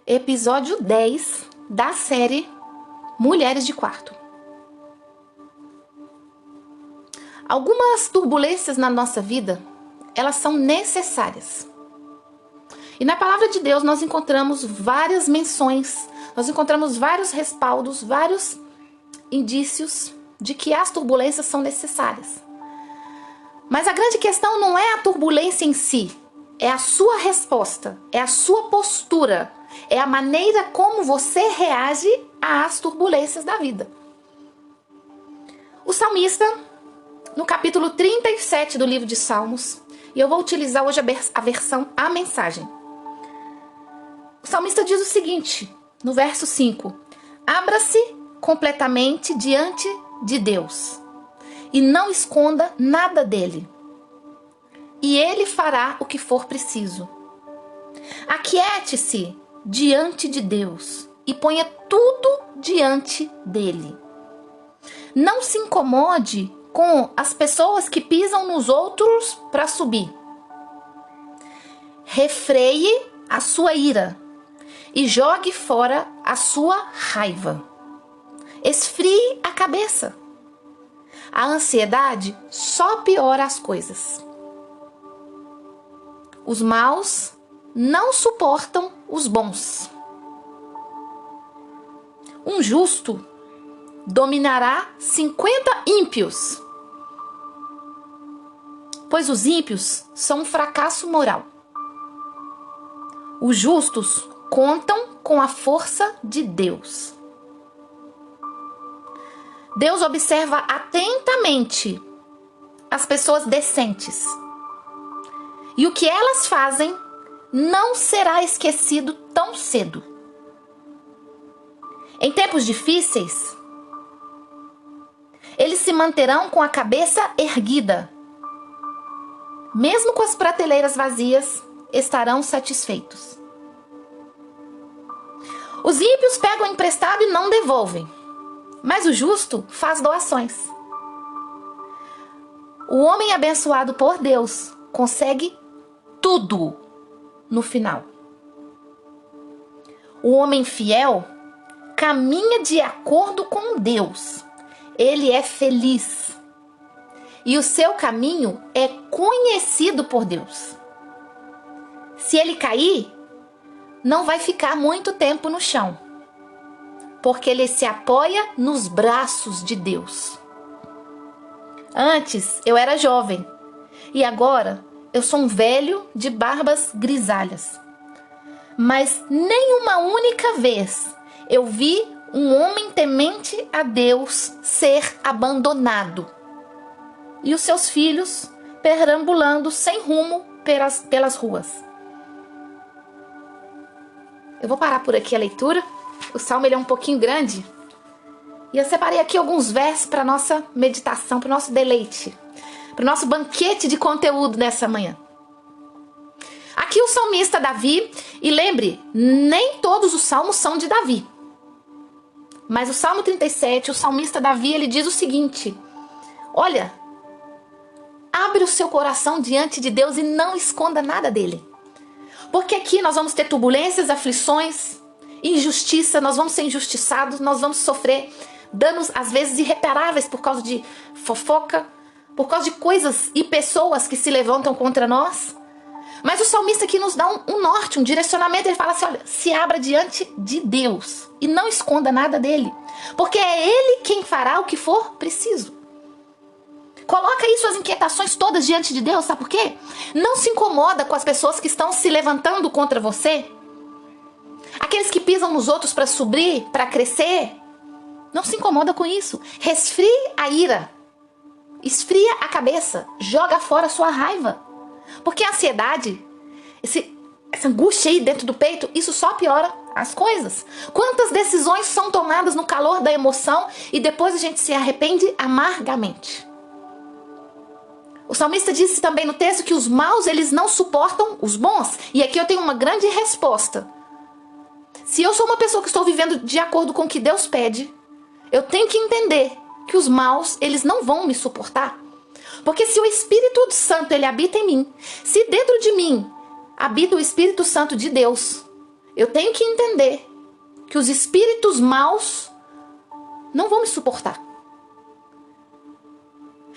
episódio 10 da série Mulheres de Quarto. Algumas turbulências na nossa vida, elas são necessárias. E na palavra de Deus nós encontramos várias menções, nós encontramos vários respaldos, vários indícios de que as turbulências são necessárias. Mas a grande questão não é a turbulência em si, é a sua resposta, é a sua postura, é a maneira como você reage às turbulências da vida. O salmista, no capítulo 37 do livro de Salmos, e eu vou utilizar hoje a versão A Mensagem. O salmista diz o seguinte, no verso 5: abra-se completamente diante de Deus e não esconda nada dele, e ele fará o que for preciso. Aquiete-se diante de Deus e ponha tudo diante dele. Não se incomode com as pessoas que pisam nos outros para subir. Refreie a sua ira e jogue fora a sua raiva. Esfrie a cabeça. A ansiedade só piora as coisas. Os maus não suportam os bons. Um justo dominará 50 ímpios, pois os ímpios são um fracasso moral. Os justos contam com a força de Deus. Deus observa atentamente as pessoas decentes. E o que elas fazem não será esquecido tão cedo. Em tempos difíceis, eles se manterão com a cabeça erguida. Mesmo com as prateleiras vazias, estarão satisfeitos. Os ímpios pegam emprestado e não devolvem, mas o justo faz doações. O homem abençoado por Deus consegue tudo no final. O homem fiel caminha de acordo com Deus. Ele é feliz. E o seu caminho é conhecido por Deus. Se ele cair, não vai ficar muito tempo no chão, porque ele se apoia nos braços de Deus. Antes eu era jovem e agora eu sou um velho de barbas grisalhas. Mas nem uma única vez eu vi um homem temente a Deus ser abandonado e os seus filhos perambulando sem rumo pelas ruas. Eu vou parar por aqui a leitura. O salmo ele é um pouquinho grande. E eu separei aqui alguns versos para nossa meditação, para o nosso deleite, para o nosso banquete de conteúdo nessa manhã. Aqui o salmista Davi, e lembre, nem todos os salmos são de Davi. Mas o Salmo 37, o salmista Davi, ele diz o seguinte: olha, abre o seu coração diante de Deus e não esconda nada dele. Porque aqui nós vamos ter turbulências, aflições, injustiça, nós vamos ser injustiçados, nós vamos sofrer danos às vezes irreparáveis por causa de fofoca, por causa de coisas e pessoas que se levantam contra nós. Mas o salmista aqui nos dá um norte, um direcionamento. Ele fala assim, olha, se abra diante de Deus e não esconda nada dele, porque é ele quem fará o que for preciso. Coloca aí suas inquietações todas diante de Deus, sabe por quê? Não se incomoda com as pessoas que estão se levantando contra você. Aqueles que pisam nos outros para subir, para crescer. Não se incomoda com isso. Resfrie a ira. Esfria a cabeça. Joga fora a sua raiva. Porque a ansiedade, essa angústia aí dentro do peito, isso só piora as coisas. Quantas decisões são tomadas no calor da emoção e depois a gente se arrepende amargamente. O salmista disse também no texto que os maus, eles não suportam os bons. E aqui eu tenho uma grande resposta. Se eu sou uma pessoa que estou vivendo de acordo com o que Deus pede, eu tenho que entender que os maus, eles não vão me suportar. Porque se o Espírito Santo, ele habita em mim, se dentro de mim habita o Espírito Santo de Deus, eu tenho que entender que os espíritos maus não vão me suportar.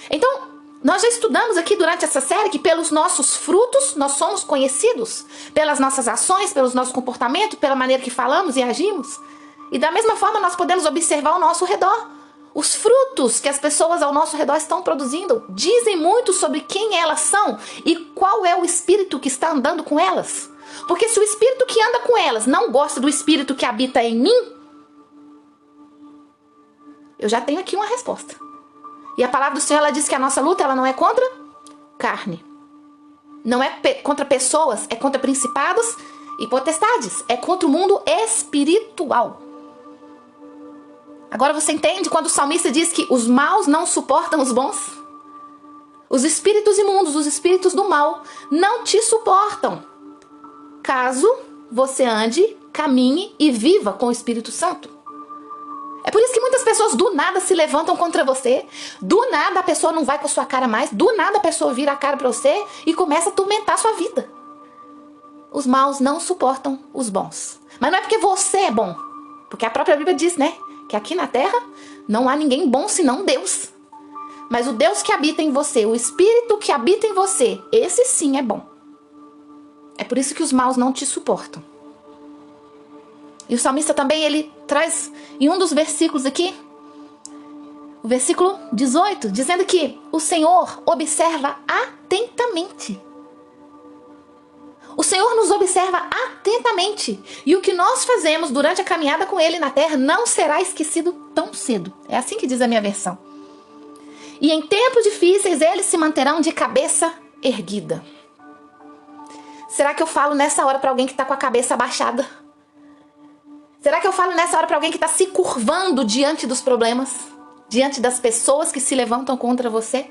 Então, nós já estudamos aqui durante essa série que pelos nossos frutos nós somos conhecidos, pelas nossas ações, pelos nossos comportamentos, pela maneira que falamos e agimos. E da mesma forma nós podemos observar ao nosso redor. Os frutos que as pessoas ao nosso redor estão produzindo dizem muito sobre quem elas são e qual é o espírito que está andando com elas. Porque se o espírito que anda com elas não gosta do espírito que habita em mim, eu já tenho aqui uma resposta. E a palavra do Senhor, ela diz que a nossa luta, ela não é contra carne. Não é contra pessoas, é contra principados e potestades. É contra o mundo espiritual. Agora você entende quando o salmista diz que os maus não suportam os bons? Os espíritos imundos, os espíritos do mal, não te suportam. Caso você ande, caminhe e viva com o Espírito Santo. É por isso que muitas pessoas do nada se levantam contra você. Do nada a pessoa não vai com a sua cara mais. Do nada a pessoa vira a cara para você e começa a atormentar a sua vida. Os maus não suportam os bons. Mas não é porque você é bom. Porque a própria Bíblia diz, né? Que aqui na terra não há ninguém bom senão Deus. Mas o Deus que habita em você, o Espírito que habita em você, esse sim é bom. É por isso que os maus não te suportam. E o salmista também, ele traz em um dos versículos aqui, o versículo 18, dizendo que o Senhor observa atentamente. O Senhor nos observa atentamente. E o que nós fazemos durante a caminhada com Ele na terra não será esquecido tão cedo. É assim que diz a minha versão. E em tempos difíceis, eles se manterão de cabeça erguida. Será que eu falo nessa hora para alguém que está com a cabeça abaixada? Será que eu falo nessa hora para alguém que está se curvando diante dos problemas? Diante das pessoas que se levantam contra você?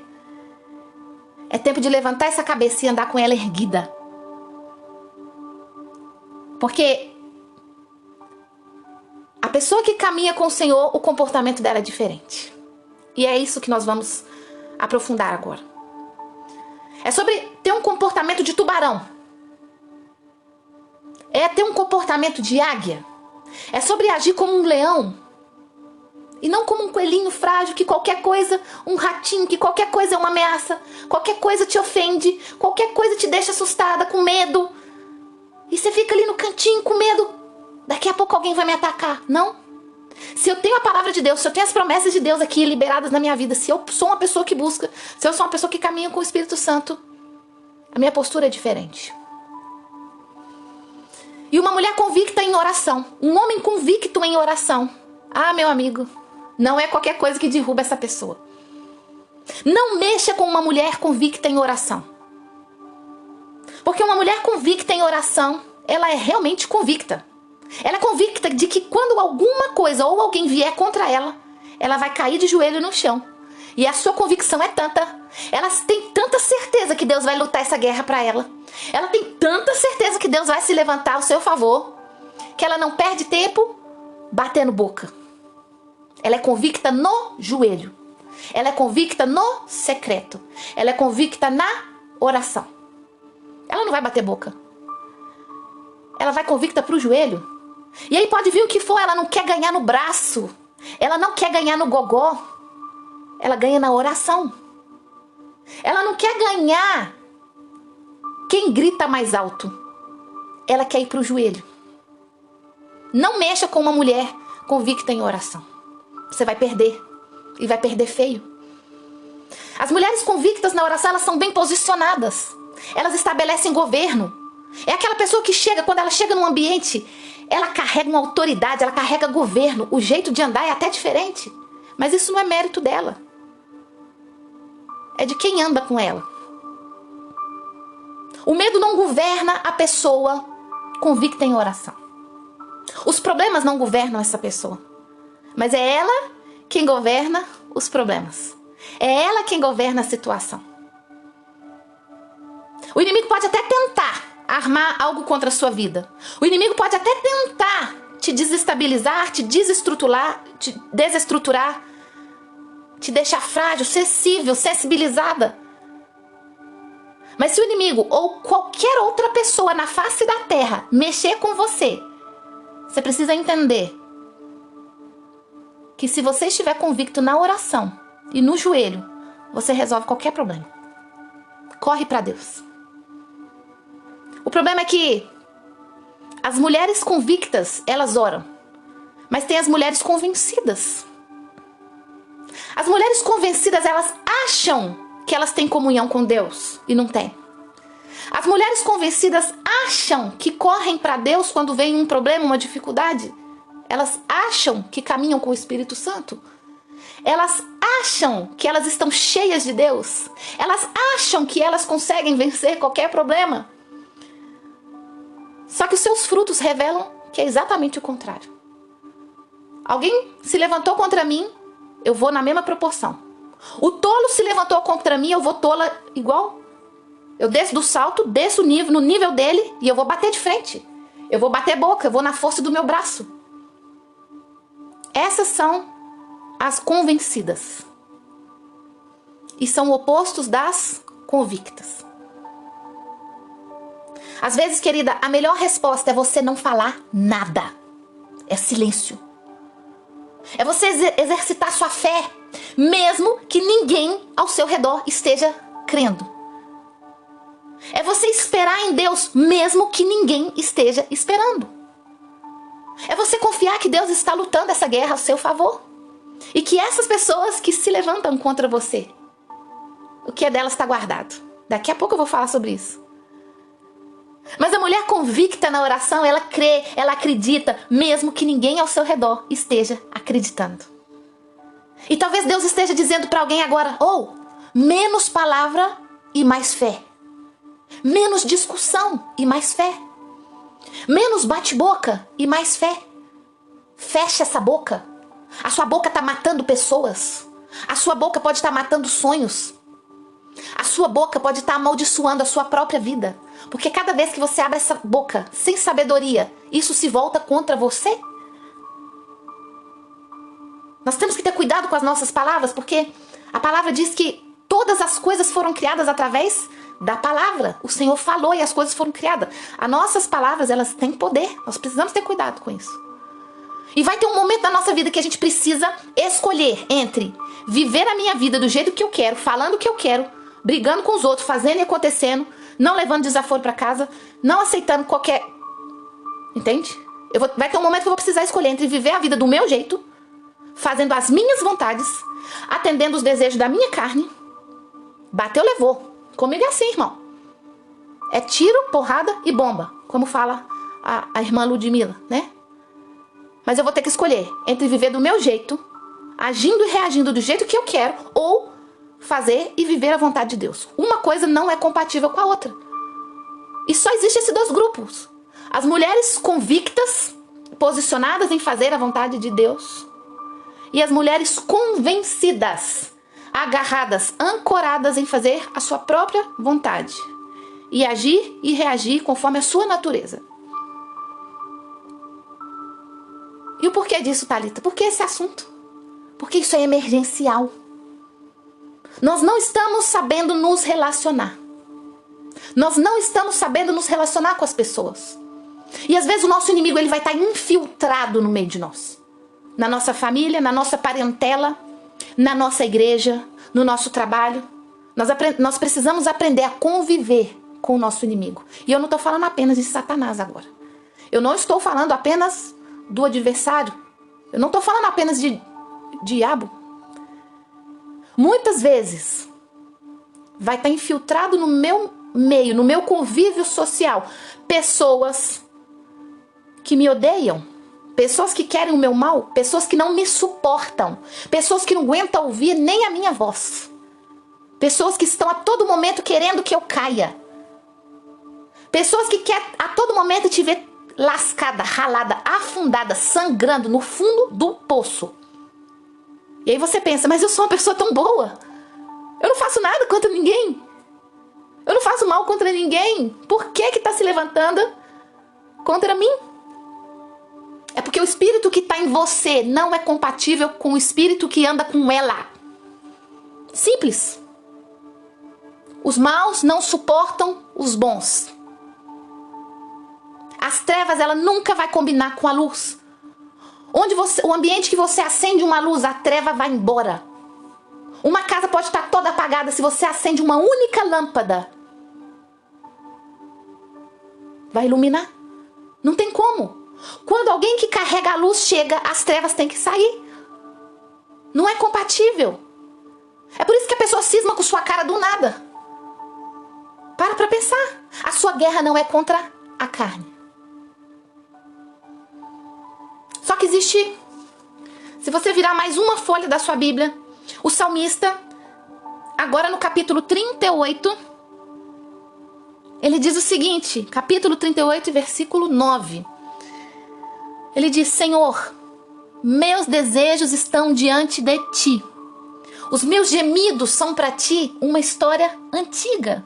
É tempo de levantar essa cabeça e andar com ela erguida. Porque a pessoa que caminha com o Senhor, o comportamento dela é diferente. E é isso que nós vamos aprofundar agora. É sobre ter um comportamento de tubarão. É ter um comportamento de águia. É sobre agir como um leão. E não como um coelhinho frágil que qualquer coisa, um ratinho, que qualquer coisa é uma ameaça. Qualquer coisa te ofende. Qualquer coisa te deixa assustada, com medo. E você fica ali no cantinho com medo. Daqui a pouco alguém vai me atacar. Não. Se eu tenho a palavra de Deus, se eu tenho as promessas de Deus aqui liberadas na minha vida, se eu sou uma pessoa que busca, se eu sou uma pessoa que caminha com o Espírito Santo, a minha postura é diferente. E uma mulher convicta em oração, um homem convicto em oração. Ah, meu amigo, não é qualquer coisa que derruba essa pessoa. Não mexa com uma mulher convicta em oração. Porque uma mulher convicta em oração, ela é realmente convicta. Ela é convicta de que quando alguma coisa ou alguém vier contra ela, ela vai cair de joelho no chão. E a sua convicção é tanta. Ela tem tanta certeza que Deus vai lutar essa guerra para ela. Ela tem tanta certeza que Deus vai se levantar ao seu favor, que ela não perde tempo batendo boca. Ela é convicta no joelho. Ela é convicta no secreto. Ela é convicta na oração. Ela não vai bater boca. Ela vai convicta pro joelho. E aí pode vir o que for, ela não quer ganhar no braço. Ela não quer ganhar no gogó. Ela ganha na oração. Ela não quer ganhar quem grita mais alto. Ela quer ir pro joelho. Não mexa com uma mulher convicta em oração. Você vai perder. E vai perder feio. As mulheres convictas na oração, elas são bem posicionadas. Elas estabelecem governo. É aquela pessoa que chega, quando ela chega num ambiente, ela carrega uma autoridade, ela carrega governo. O jeito de andar é até diferente. Mas isso não é mérito dela. É de quem anda com ela. O medo não governa a pessoa convicta em oração. Os problemas não governam essa pessoa. Mas é ela quem governa os problemas. É ela quem governa a situação. O inimigo pode até tentar armar algo contra a sua vida. O inimigo pode até tentar te desestabilizar, te desestruturar, te deixar frágil, sensível, sensibilizada. Mas se o inimigo ou qualquer outra pessoa na face da terra mexer com você, Você precisa entender que se você estiver convicto na oração e no joelho, você resolve qualquer problema. Corre para Deus. O problema é que as mulheres convictas, elas oram. Mas tem as mulheres convencidas. As mulheres convencidas, elas acham que elas têm comunhão com Deus e não têm. As mulheres convencidas acham que correm para Deus quando vem um problema, uma dificuldade. Elas acham que caminham com o Espírito Santo. Elas acham que elas estão cheias de Deus. Elas acham que elas conseguem vencer qualquer problema. Só que os seus frutos revelam que é exatamente o contrário. Alguém se levantou contra mim, eu vou na mesma proporção. O tolo se levantou contra mim, eu vou tola igual. Eu desço do salto, desço no nível dele e eu vou bater de frente. Eu vou bater boca, eu vou na força do meu braço. Essas são as convencidas. E são opostos das convictas. Às vezes, querida, a melhor resposta é você não falar nada. É silêncio. É você exercitar sua fé, mesmo que ninguém ao seu redor esteja crendo. É você esperar em Deus, mesmo que ninguém esteja esperando. É você confiar que Deus está lutando essa guerra ao seu favor. E que essas pessoas que se levantam contra você, o que é delas está guardado. Daqui a pouco eu vou falar sobre isso. Mas a mulher convicta na oração, ela crê, ela acredita, mesmo que ninguém ao seu redor esteja acreditando. E talvez Deus esteja dizendo para alguém agora, menos palavra e mais fé. Menos discussão e mais fé. Menos bate-boca e mais fé. Fecha essa boca. A sua boca está matando pessoas. A sua boca pode estar matando sonhos. A sua boca pode estar amaldiçoando a sua própria vida. Porque cada vez que você abre essa boca sem sabedoria, isso se volta contra você. Nós temos que ter cuidado com as nossas palavras, porque a palavra diz que todas as coisas foram criadas através da palavra. O Senhor falou e as coisas foram criadas. As nossas palavras, elas têm poder. Nós precisamos ter cuidado com isso. E vai ter um momento da nossa vida que a gente precisa escolher entre viver a minha vida do jeito que eu quero, falando o que eu quero, brigando com os outros, fazendo e acontecendo, não levando desaforo para casa, não aceitando qualquer... Entende? Vai ter um momento que eu vou precisar escolher entre viver a vida do meu jeito, fazendo as minhas vontades, atendendo os desejos da minha carne. Bateu, levou. Comigo é assim, irmão. É tiro, porrada e bomba, como fala a irmã Ludmila, né? Mas eu vou ter que escolher entre viver do meu jeito, agindo e reagindo do jeito que eu quero, ou fazer e viver a vontade de Deus. Uma coisa não é compatível com a outra. E só existem esses dois grupos. As mulheres convictas, posicionadas em fazer a vontade de Deus, e as mulheres convencidas, agarradas, ancoradas em fazer a sua própria vontade e agir e reagir conforme a sua natureza. E o porquê disso, Thalita? Por que esse assunto? Porque isso é emergencial. Nós não estamos sabendo nos relacionar. Nós não estamos sabendo nos relacionar com as pessoas. E às vezes o nosso inimigo ele vai estar infiltrado no meio de nós. Na nossa família, na nossa parentela, na nossa igreja, no nosso trabalho. Nós precisamos aprender a conviver com o nosso inimigo. E eu não estou falando apenas de Satanás agora. Eu não estou falando apenas do adversário. Eu não estou falando apenas de diabo. Muitas vezes vai estar infiltrado no meu meio, no meu convívio social, pessoas que me odeiam, pessoas que querem o meu mal, pessoas que não me suportam, pessoas que não aguentam ouvir nem a minha voz, pessoas que estão a todo momento querendo que eu caia, pessoas que querem a todo momento te ver lascada, ralada, afundada, sangrando no fundo do poço. E aí você pensa, mas eu sou uma pessoa tão boa. Eu não faço nada contra ninguém. Eu não faço mal contra ninguém. Por que está se levantando contra mim? É porque o espírito que está em você não é compatível com o espírito que anda com ela. Simples. Os maus não suportam os bons. A As trevas, ela nunca vai combinar com a luz. O ambiente que você acende uma luz, a treva vai embora. Uma casa pode estar toda apagada, se você acende uma única lâmpada, vai iluminar. Não tem como. Quando alguém que carrega a luz chega, as trevas têm que sair. Não é compatível. É por isso que a pessoa cisma com sua cara do nada. Para pra pensar. A sua guerra não é contra a carne. Só que existe, se você virar mais uma folha da sua Bíblia, o salmista, agora no capítulo 38, ele diz o seguinte, capítulo 38, versículo 9. Ele diz: Senhor, meus desejos estão diante de ti. Os meus gemidos são para ti uma história antiga.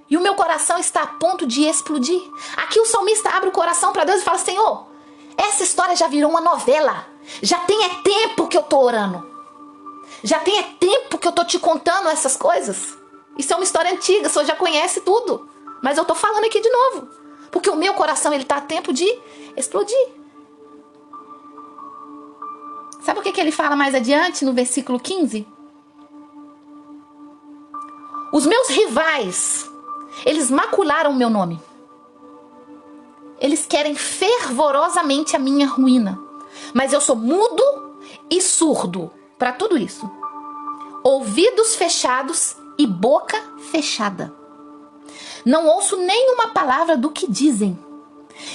E o meu coração está a ponto de explodir. Aqui o salmista abre o coração para Deus e fala: Senhor, essa história já virou uma novela. Já tem tempo que eu tô orando. Já tem tempo que eu tô te contando essas coisas. Isso é uma história antiga, o senhor já conhece tudo. Mas eu tô falando aqui de novo. Porque o meu coração, ele tá a tempo de explodir. Sabe o que ele fala mais adiante, no versículo 15? Os meus rivais, eles macularam o meu nome. Eles querem fervorosamente a minha ruína. Mas eu sou mudo e surdo para tudo isso. Ouvidos fechados e boca fechada. Não ouço nenhuma palavra do que dizem.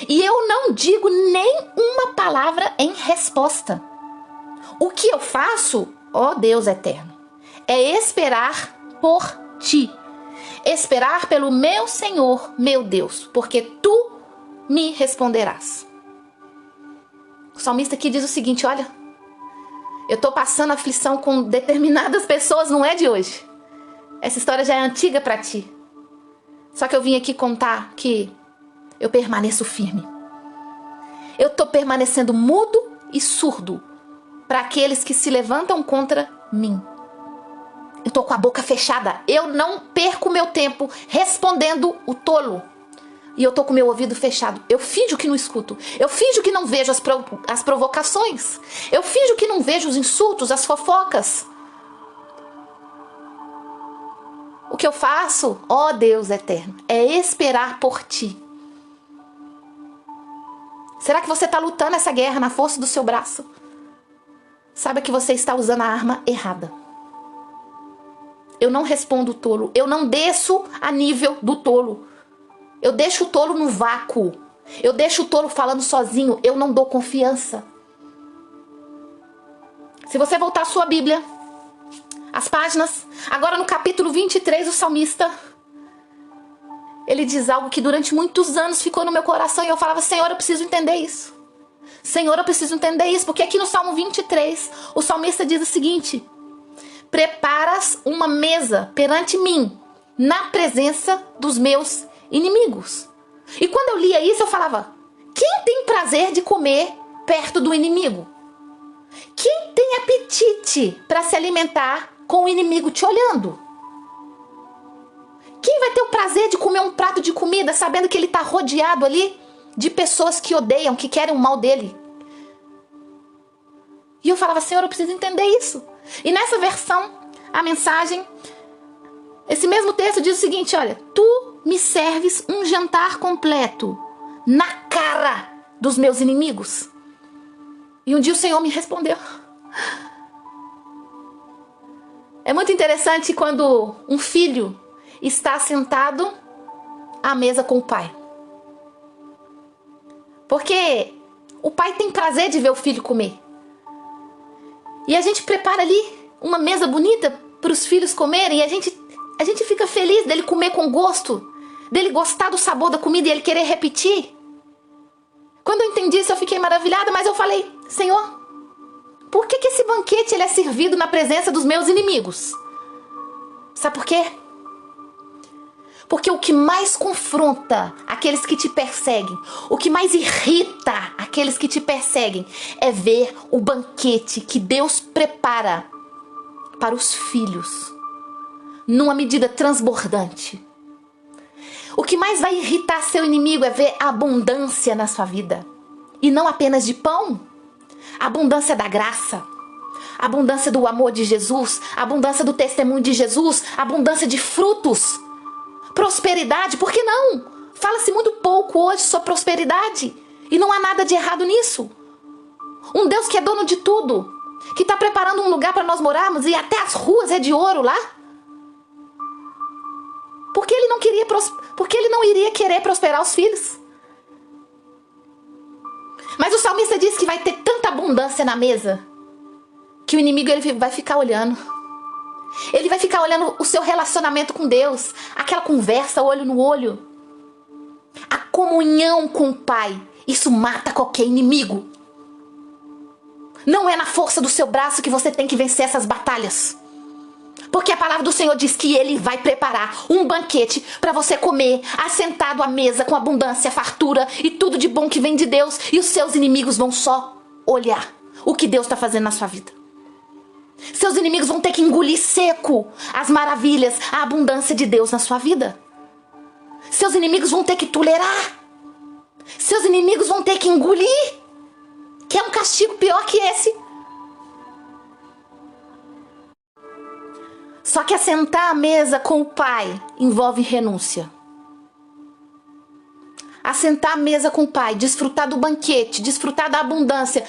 E eu não digo nem uma palavra em resposta. O que eu faço, ó Deus eterno, é esperar por ti. Esperar pelo meu Senhor, meu Deus, porque tu me responderás. O salmista aqui diz o seguinte: olha, eu estou passando aflição com determinadas pessoas, não é de hoje. Essa história já é antiga para ti. Só que eu vim aqui contar que eu permaneço firme. Eu estou permanecendo mudo e surdo para aqueles que se levantam contra mim. Eu estou com a boca fechada. Eu não perco meu tempo respondendo o tolo. E eu estou com meu ouvido fechado. Eu finjo que não escuto. Eu finjo que não vejo as provocações. Eu finjo que não vejo os insultos, as fofocas. O que eu faço, ó Deus eterno, é esperar por ti. Será que você está lutando essa guerra na força do seu braço? Saiba que você está usando a arma errada. Eu não respondo o tolo. Eu não desço a nível do tolo. Eu deixo o tolo no vácuo. Eu deixo o tolo falando sozinho. Eu não dou confiança. Se você voltar à sua Bíblia, as páginas, agora no capítulo 23, o salmista, ele diz algo que durante muitos anos ficou no meu coração e eu falava: Senhor, eu preciso entender isso. Senhor, eu preciso entender isso. Porque aqui no Salmo 23, o salmista diz o seguinte: preparas uma mesa perante mim, na presença dos meus inimigos. E quando eu lia isso, eu falava: quem tem prazer de comer perto do inimigo? Quem tem apetite para se alimentar com o inimigo te olhando? Quem vai ter o prazer de comer um prato de comida sabendo que ele está rodeado ali de pessoas que odeiam, que querem o mal dele? E eu falava: Senhor, eu preciso entender isso. E nessa versão, a mensagem, esse mesmo texto diz o seguinte: olha, tu me serves um jantar completo na cara dos meus inimigos. E um dia o Senhor me respondeu. É muito interessante quando um filho está sentado à mesa com o pai. Porque o pai tem prazer de ver o filho comer. E a gente prepara ali uma mesa bonita para os filhos comerem. E a gente fica feliz dele comer com gosto, dele gostar do sabor da comida e ele querer repetir. Quando eu entendi isso, eu fiquei maravilhada, mas eu falei: Senhor, por que esse banquete ele é servido na presença dos meus inimigos? Sabe por quê? Porque o que mais confronta aqueles que te perseguem, o que mais irrita aqueles que te perseguem, é ver o banquete que Deus prepara para os filhos, numa medida transbordante. O que mais vai irritar seu inimigo é ver a abundância na sua vida. E não apenas de pão. A abundância da graça. A abundância do amor de Jesus. A abundância do testemunho de Jesus. A abundância de frutos. Prosperidade, por que não? Fala-se muito pouco hoje sobre prosperidade. E não há nada de errado nisso. Um Deus que é dono de tudo. Que está preparando um lugar para nós morarmos e até as ruas é de ouro lá. Porque ele não iria querer prosperar os filhos. Mas o salmista diz que vai ter tanta abundância na mesa que o inimigo ele vai ficar olhando. Ele vai ficar olhando o seu relacionamento com Deus, aquela conversa olho no olho, a comunhão com o Pai. Isso mata qualquer inimigo. Não é na força do seu braço que você tem que vencer essas batalhas. Porque a palavra do Senhor diz que Ele vai preparar um banquete para você comer, assentado à mesa com abundância, fartura e tudo de bom que vem de Deus. E os seus inimigos vão só olhar o que Deus está fazendo na sua vida. Seus inimigos vão ter que engolir seco as maravilhas, a abundância de Deus na sua vida. Seus inimigos vão ter que tolerar. Seus inimigos vão ter que engolir. Que é um castigo pior que esse. Só que assentar à mesa com o Pai envolve renúncia. Assentar à mesa com o Pai, desfrutar do banquete, desfrutar da abundância,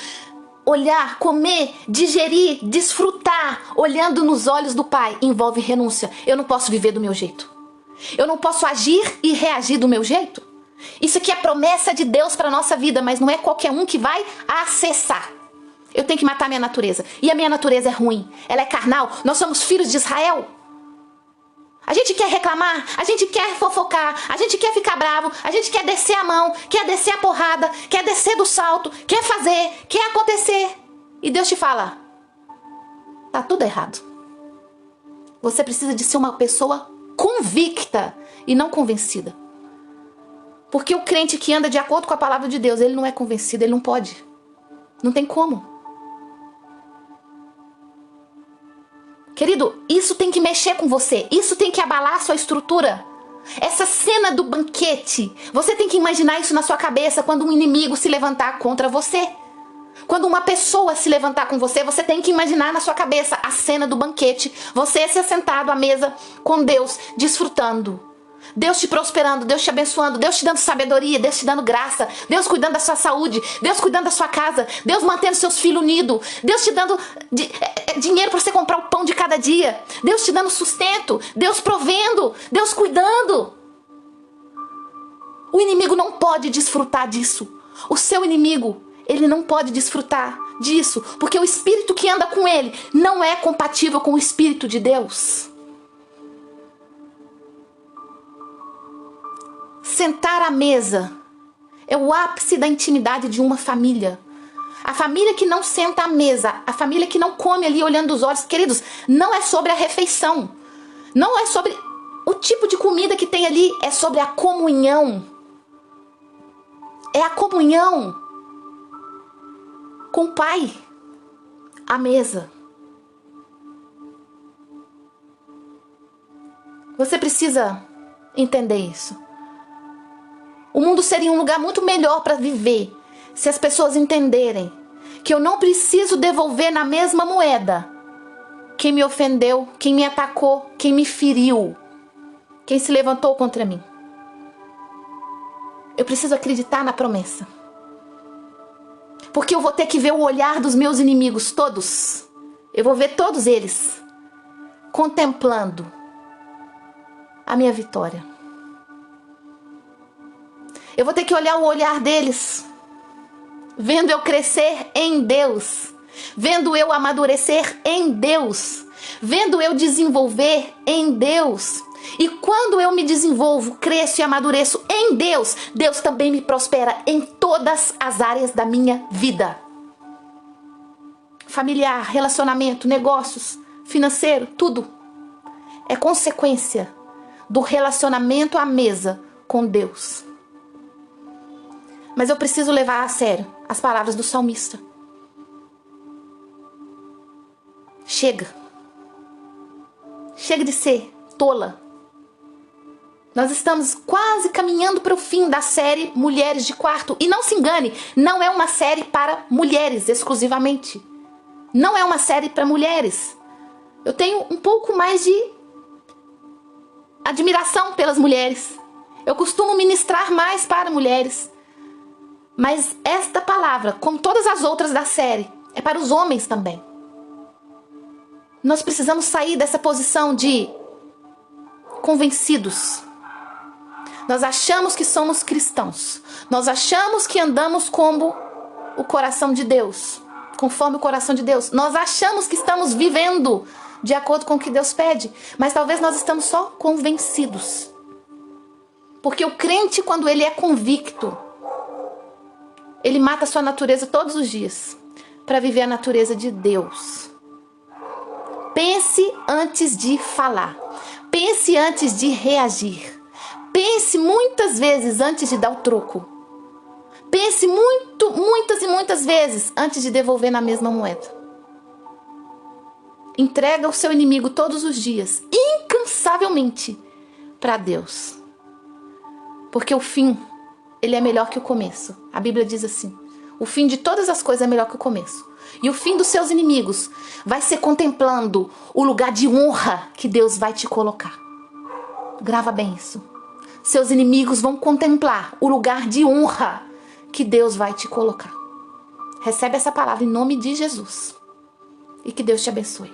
olhar, comer, digerir, desfrutar, olhando nos olhos do Pai, envolve renúncia. Eu não posso viver do meu jeito. Eu não posso agir e reagir do meu jeito. Isso aqui é promessa de Deus para a nossa vida, mas não é qualquer um que vai acessar. Eu tenho que matar minha natureza. E a minha natureza é ruim. Ela é carnal. Nós somos filhos de Israel. A gente quer reclamar, a gente quer fofocar, a gente quer ficar bravo, a gente quer descer a mão, quer descer a porrada, quer descer do salto, quer fazer, quer acontecer. E Deus te fala, tá tudo errado. Você precisa de ser uma pessoa convicta e não convencida. Porque o crente que anda de acordo com a palavra de Deus, ele não é convencido, ele não pode. Não tem como. Querido, isso tem que mexer com você. Isso tem que abalar a sua estrutura. Essa cena do banquete, você tem que imaginar isso na sua cabeça quando um inimigo se levantar contra você. Quando uma pessoa se levantar com você, você tem que imaginar na sua cabeça a cena do banquete. Você se sentado à mesa com Deus, desfrutando. Deus te prosperando, Deus te abençoando, Deus te dando sabedoria, Deus te dando graça, Deus cuidando da sua saúde, Deus cuidando da sua casa, Deus mantendo seus filhos unidos, Deus te dando dinheiro para você comprar o pão de cada dia, Deus te dando sustento, Deus provendo, Deus cuidando. O inimigo não pode desfrutar disso. O seu inimigo, ele não pode desfrutar disso, porque o espírito que anda com ele não é compatível com o espírito de Deus. Sentar à mesa é o ápice da intimidade de uma família. A família que não senta à mesa, a família que não come ali olhando os olhos, queridos, não é sobre a refeição. Não é sobre o tipo de comida que tem ali, é sobre a comunhão. É a comunhão com o Pai à mesa. Você precisa entender isso. O mundo seria um lugar muito melhor para viver se as pessoas entenderem que eu não preciso devolver na mesma moeda quem me ofendeu, quem me atacou, quem me feriu, quem se levantou contra mim. Eu preciso acreditar na promessa. Porque eu vou ter que ver o olhar dos meus inimigos todos. Eu vou ver todos eles contemplando a minha vitória. Eu vou ter que olhar o olhar deles, vendo eu crescer em Deus, vendo eu amadurecer em Deus, vendo eu desenvolver em Deus. E quando eu me desenvolvo, cresço e amadureço em Deus, Deus também me prospera em todas as áreas da minha vida. Familiar, relacionamento, negócios, financeiro, tudo. É consequência do relacionamento à mesa com Deus. Mas eu preciso levar a sério as palavras do salmista. Chega. Chega de ser tola. Nós estamos quase caminhando para o fim da série Mulheres de Quarto. E não se engane, não é uma série para mulheres exclusivamente. Não é uma série para mulheres. Eu tenho um pouco mais de admiração pelas mulheres. Eu costumo ministrar mais para mulheres. Mas esta palavra, como todas as outras da série, é para os homens também. Nós precisamos sair dessa posição de convencidos. Nós achamos que somos cristãos. Nós achamos que andamos como o coração de Deus, conforme o coração de Deus. Nós achamos que estamos vivendo de acordo com o que Deus pede, mas talvez nós estamos só convencidos. Porque o crente, quando ele é convicto, ele mata a sua natureza todos os dias para viver a natureza de Deus. Pense antes de falar. Pense antes de reagir. Pense muitas vezes antes de dar o troco. Pense muitas e muitas vezes antes de devolver na mesma moeda. Entrega o seu inimigo todos os dias, incansavelmente, para Deus. Porque o fim, ele é melhor que o começo. A Bíblia diz assim: o fim de todas as coisas é melhor que o começo. E o fim dos seus inimigos vai ser contemplando o lugar de honra que Deus vai te colocar. Grava bem isso. Seus inimigos vão contemplar o lugar de honra que Deus vai te colocar. Recebe essa palavra em nome de Jesus. E que Deus te abençoe.